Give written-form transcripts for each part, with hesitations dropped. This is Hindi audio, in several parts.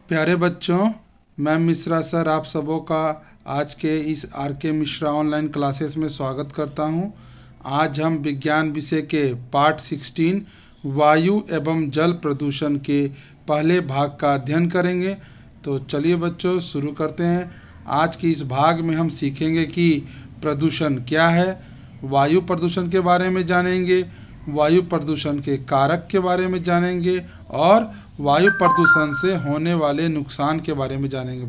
प्यारे बच्चों, मैं मिश्रा सर आप सबों का आज के इस आर.के. मिश्रा ऑनलाइन क्लासेस में स्वागत करता हूं। आज हम विज्ञान विषय के पार्ट 16 वायु एवं जल प्रदूषण के पहले भाग का अध्ययन करेंगे। तो चलिए बच्चों शुरू करते हैं। आज के इस भाग में हम सीखेंगे कि प्रदूषण क्या है, वायु प्रदूषण के बारे में जानेंगे, वायु प्रदूषण के कारक के बारे में जानेंगे और वायु प्रदूषण से होने वाले नुकसान के बारे में जानेंगे।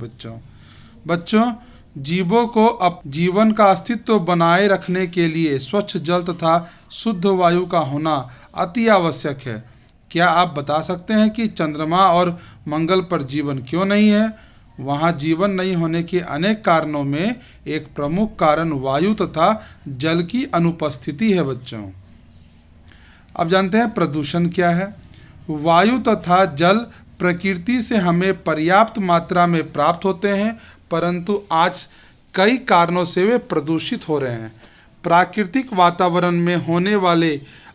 बच्चों जीवों को जीवन का अस्तित्व बनाए रखने के लिए स्वच्छ जल तथा शुद्ध वायु का होना अति आवश्यक है। क्या आप बता सकते हैं कि चंद्रमा और मंगल पर जीवन क्यों नहीं है? वहां जीवन नहीं होने के अनेक कारणों में एक प्रमुख कारण वायु तथा जल की अनुपस्थिति है। बच्चों अब जानते हैं प्रदूषण क्या है। वायु तथा जल प्रकृति से हमें पर्याप्त मात्रा में प्राप्त होते हैं, परंतु आज कई कारणों से वे प्रदूषित हो रहे हैं। प्राकृतिक वातावरण में होने वाले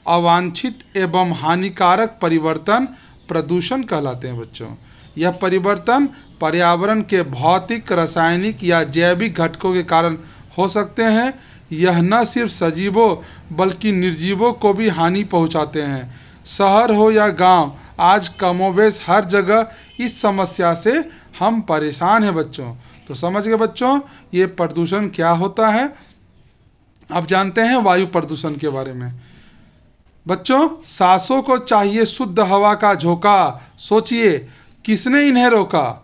अवांछित एवं हानिकारक परिवर्तन प्रदूषण कहलाते हैं। बच्चों यह परिवर्तन पर्यावरण के भौतिक, रासायनिक या जैविक घटकों के कारण हो सकते हैं। यह न सिर्फ सजीवों बल्कि निर्जीवों को भी हानि पहुंचाते हैं। शहर हो या गांव, आज कमोबेश हर जगह इस समस्या से हम परेशान हैं। बच्चों तो समझ गए बच्चों ये प्रदूषण क्या होता है। अब जानते हैं वायु प्रदूषण के बारे में। बच्चों सांसों को चाहिए शुद्ध हवा का झोंका। सोचिए किसने इन्हें रोका?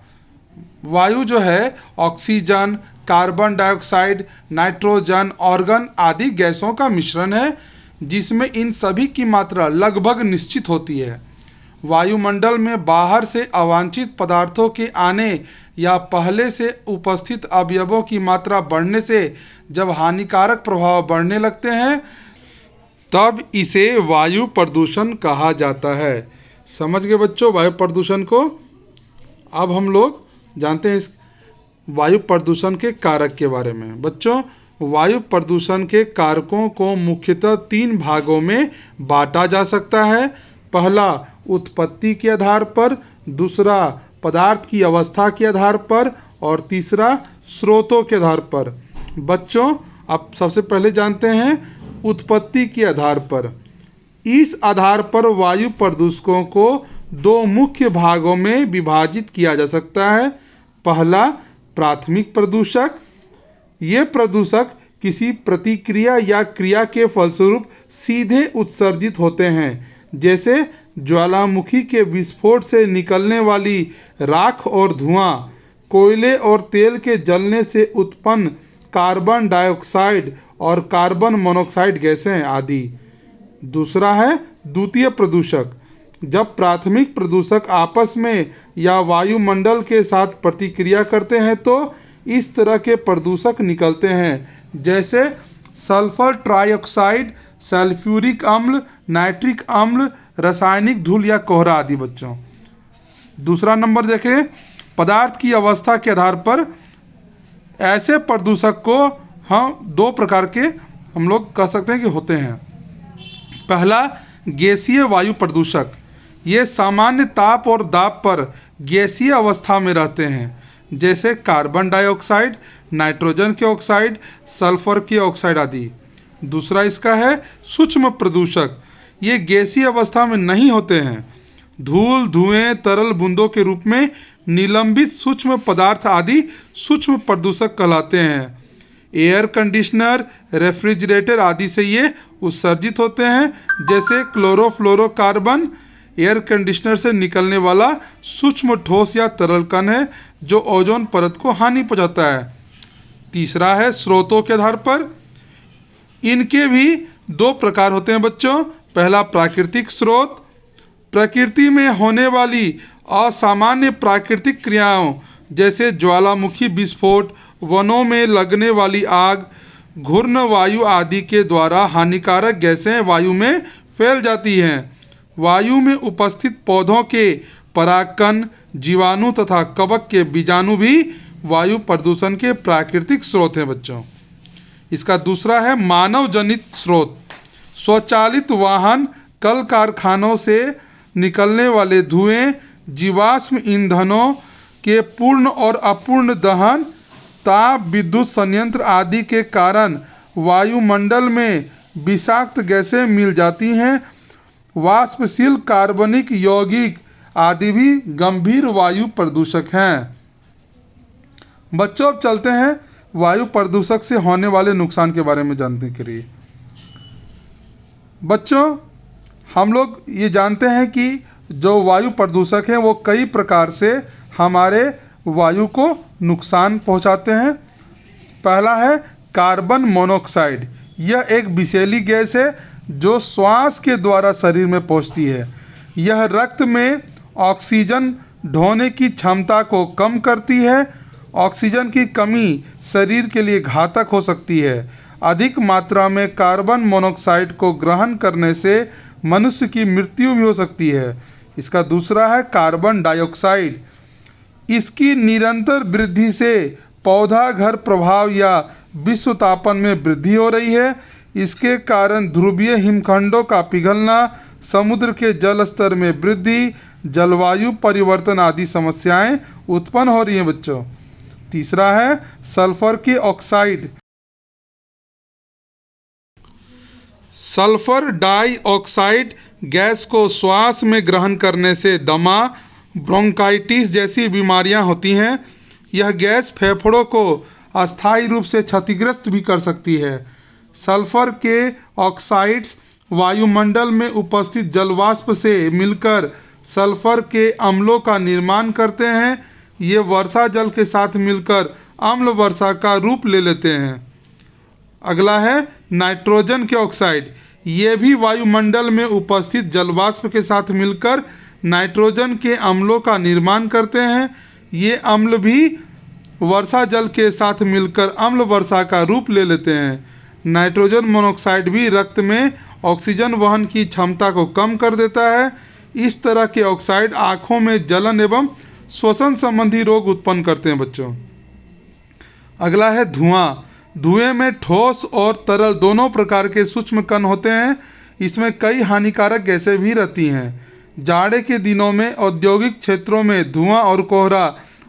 वायु जो है oxygen, carbon dioxide, nitrogen, organ आदि गैसों का मिश्रण है, जिसमें इन सभी की मात्रा लगभग निश्चित होती है। वायुमंडल में बाहर से अवांछित पदार्थों के आने या पहले से उपस्थित अवयवों की मात्रा बढ़ने से जब हानिकारक प्रभाव बढ़ने लगते हैं तब इसे वायु प्रदूषण कहा जाता है। समझ गए बच्चों वायु प्रदूषण को। अब हम लोग जानते हैं इस वायु प्रदूषण के कारक के बारे में। बच्चों वायु प्रदूषण के कारकों को मुख्यतः 3 भागों में बांटा जा सकता है। पहला उत्पत्ति के आधार पर, दूसरा पदार्थ की अवस्था के आधार पर और तीसरा स्रोतों के आधार पर। बच्चों अब सबसे पहले जानते हैं उत्पत्ति के आधार पर। इस आधार पर वायु प्रदूषकों को 2 मुख्य भागों में विभाजित किया जा सकता है। पहला प्राथमिक प्रदूषक। ये प्रदूषक किसी प्रतिक्रिया या क्रिया के फलस्वरूप सीधे उत्सर्जित होते हैं, जैसे ज्वालामुखी के विस्फोट से निकलने वाली राख और धुआं, कोयले और तेल के जलने से उत्पन्न कार्बन डाइऑक्साइड और कार्बन मोनोऑक्साइड गैसें आदि। दूसरा है द्वितीय प्रदूषक। जब प्राथमिक प्रदूषक आपस में या वायुमंडल के साथ प्रतिक्रिया करते हैं तो इस तरह के प्रदूषक निकलते हैं, जैसे सल्फर ट्राइऑक्साइड, सल्फ्यूरिक अम्ल, नाइट्रिक अम्ल, रासायनिक धूल या कोहरा आदि। बच्चों दूसरा नंबर देखें पदार्थ की अवस्था के आधार पर। ऐसे प्रदूषक को हम 2 प्रकार के हम लोग कह सकते हैं कि होते हैं। पहला गैसीय वायु प्रदूषक। ये सामान्य ताप और दाब पर गैसीय अवस्था में रहते हैं, जैसे कार्बन डाइऑक्साइड, नाइट्रोजन के ऑक्साइड, सल्फर के ऑक्साइड आदि। दूसरा इसका है सूक्ष्म प्रदूषक। ये गैसीय अवस्था में नहीं होते हैं। धूल, धुएं, तरल बूंदों के रूप में निलंबित सूक्ष्म पदार्थ आदि सूक्ष्म प्रदूषक कहलाते हैं। एयर कंडीशनर, रेफ्रिजरेटर आदि से ये उत्सर्जित होते हैं, जैसे क्लोरोफ्लोरोकार्बन एयर कंडीशनर से निकलने वाला सूक्ष्म ठोस या तरल कण है जो ओजोन परत को हानि पहुंचाता है। तीसरा है स्रोतों के आधार पर। इनके भी 2 प्रकार होते हैं बच्चों। पहला प्राकृतिक स्रोत। प्रकृति में होने वाली असामान्य प्राकृतिक क्रियाओं जैसे ज्वालामुखी विस्फोट, वनों में लगने वाली आग, घूर्णन वायु आदि के द्वारा हानिकारक गैसें वायु में फैल जाती हैं। वायु में उपस्थित पौधों के परागकण, जीवाणु तथा कवक के बीजाणु भी वायु प्रदूषण के प्राकृतिक स्रोत हैं। बच्चों इसका दूसरा है मानव जनित स्रोत। स्वचालित वाहन, कल कारखानों से निकलने वाले धुएं, जीवाश्म ईंधनों, के पूर्ण और अपूर्ण दहन, ताप विद्युत संयंत्र आदि के कारण वायुमंडल में विषाक्त गैसें मिल जाती हैं। वाष्पशील कार्बनिक यौगिक आदि भी गंभीर वायु प्रदूषक हैं। बच्चों, अब चलते हैं वायु प्रदूषक से होने वाले नुकसान के बारे में जानने के लिए। बच्चों, हम लोग ये जानते हैं कि जो वायु प्रदूषक हैं वो कई प्रकार से हमारे वायु को नुकसान पहुंचाते हैं। पहला है कार्बन मोनोऑक्साइड। यह एक विषैली गैस है जो श्वास के द्वारा शरीर में पहुंचती है। यह रक्त में ऑक्सीजन ढोने की क्षमता को कम करती है। ऑक्सीजन की कमी शरीर के लिए घातक हो सकती है। अधिक मात्रा में कार्बन मोनोऑक्साइड को ग्रहण करने से मनुष्य की मृत्यु भी हो सकती है। इसका दूसरा है कार्बन डाइऑक्साइड। इसकी निरंतर वृद्धि से पौधा घर प्रभाव या विश्व तापन में वृद्धि हो रही है। इसके कारण ध्रुवीय हिमखंडों का पिघलना, समुद्र के जल स्तर में वृद्धि, जलवायु परिवर्तन आदि समस्याएं उत्पन्न हो रही हैं बच्चों। तीसरा है सल्फर के ऑक्साइड। सल्फर डाइऑक्साइड गैस को श्वास में ग्रहण करने से दमा, ब्रोंकाइटिस जैसी बीमारियां होती हैं। यह गैस फेफड़ों को अस्थायी रूप से क्षतिग्रस्त भी कर सकती है। सल्फर के ऑक्साइड्स वायुमंडल में उपस्थित जलवाष्प से मिलकर सल्फर के अम्लों का निर्माण करते हैं। ये वर्षा जल के साथ मिलकर अम्ल वर्षा का रूप ले लेते हैं। अगला है नाइट्रोजन के ऑक्साइड। ये भी वायुमंडल में उपस्थित जलवाष्प के साथ मिलकर नाइट्रोजन के अम्लों का निर्माण करते हैं। ये अम्ल भी वर्षा जल के साथ मिलकर अम्ल वर्षा का रूप ले लेते हैं। नाइट्रोजन मोनोऑक्साइड भी रक्त में ऑक्सीजन वहन की क्षमता को कम कर देता है। इस तरह के ऑक्साइड आँखों में जलन एवं श्वसन संबंधी रोग उत्पन्न करते हैं बच्चों। अगला है धुआं। धुएं में ठोस और तरल दोनों प्रकार के सूक्ष्म कण होते हैं। इसमें कई हानिकारक गैसें भी रहती हैं। जाड़े के दिनों में औद्योगिक क्षेत्रों में धुआं और कोहरा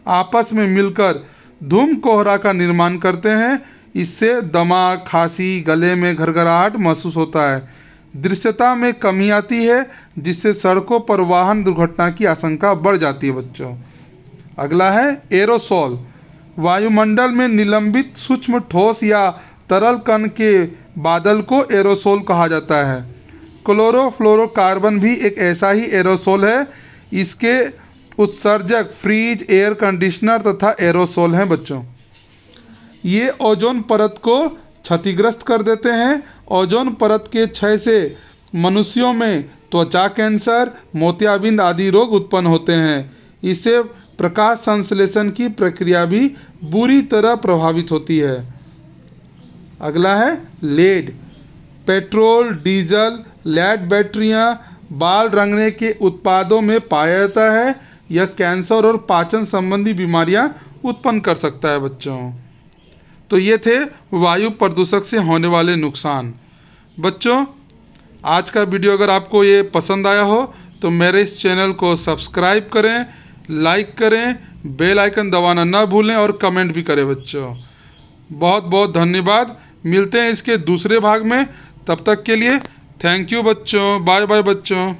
आपस में मिलकर धूम कोहरा का निर्माण करते हैं। इससे दमा, खांसी, गले में घरघराहट महसूस होता है। दृश्यता में कमी आती है जिससे सड़कों पर वाहन दुर्घटना की आशंका बढ़ जाती है बच्चों। अगला है एरोसोल। वायुमंडल में निलंबित सूक्ष्म ठोस या तरल कण के बादल को एरोसोल कहा जाता है। क्लोरोफ्लोरोकार्बन भी एक ऐसा ही एरोसोल है। इसके उत्सर्जक फ्रिज, एयर कंडीशनर तथा एरोसोल हैं बच्चों। ये ओजोन परत को क्षतिग्रस्त कर देते हैं। ओजोन परत के क्षय से मनुष्यों में त्वचा कैंसर, मोतियाबिंद आदि रोग उत्पन्न होते हैं। इससे प्रकाश संश्लेषण की प्रक्रिया भी बुरी तरह प्रभावित होती है। अगला है लेड। पेट्रोल, डीजल, लेड बैटरियां बाल रंगने के उत्पादों में पाया जाता है। यह कैंसर और पाचन संबंधी बीमारियां उत्पन्न कर सकता है बच्चों। तो ये थे वायु प्रदूषक से होने वाले नुकसान। बच्चों, आज का वीडियो अगर आपको ये पसंद आया हो तो मेरे इस चैनल को सब्सक्राइब करें, लाइक करें, बेल आइकन दबाना ना भूलें और कमेंट भी करें बच्चों। बहुत बहुत धन्यवाद। मिलते हैं इसके दूसरे भाग में। तब तक के लिए थैंक यू बच्चों। बाय बाय बच्चों।